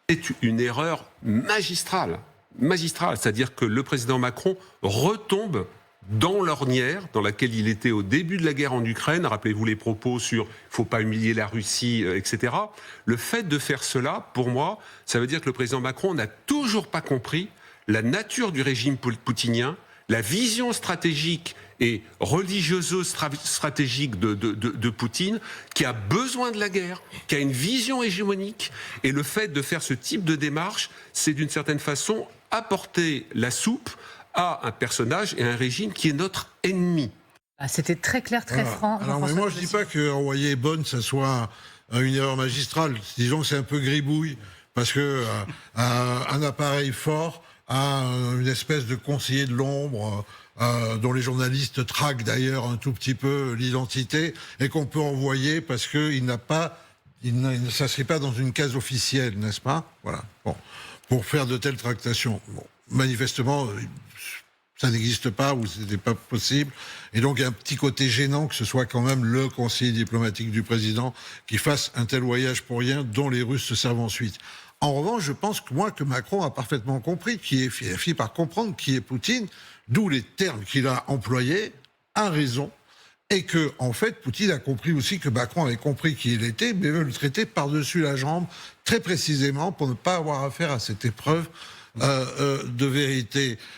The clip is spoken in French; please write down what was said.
C'est une erreur magistrale. Magistrale. C'est-à-dire que le président Macron retombe dans l'ornière dans laquelle il était au début de la guerre en Ukraine. Rappelez-vous les propos sur « il ne faut pas humilier la Russie », etc. Le fait de faire cela, pour moi, ça veut dire que le président Macron n'a toujours pas compris la nature du régime poutinien, la vision stratégique et religieuse-stratégique de Poutine, qui a besoin de la guerre, qui a une vision hégémonique. Et le fait de faire ce type de démarche, c'est d'une certaine façon apporter la soupe à un personnage et à un régime qui est notre ennemi. Ah, c'était très clair, très franc. Alors, mais moi, je ne dis pas que envoyer Bonne, ça soit une erreur magistrale. Disons que c'est un peu gribouille, parce que un appareil fort a une espèce de conseiller de l'ombre, dont les journalistes traquent d'ailleurs un tout petit peu l'identité, et qu'on peut envoyer parce qu'il ne s'inscrit pas dans une case officielle, n'est-ce pas? Voilà. Bon. Pour faire de telles tractations. Bon. Manifestement, ça n'existe pas ou ce n'était pas possible. Et donc, il y a un petit côté gênant que ce soit quand même le conseiller diplomatique du président qui fasse un tel voyage pour rien, dont les Russes se servent ensuite. En revanche, je pense que Macron a parfaitement compris, il a fini par comprendre qui est Poutine, d'où les termes qu'il a employés, a raison, et que, en fait, Poutine a compris aussi que Macron avait compris qui il était, mais veut le traiter par-dessus la jambe, très précisément, pour ne pas avoir affaire à cette épreuve de vérité.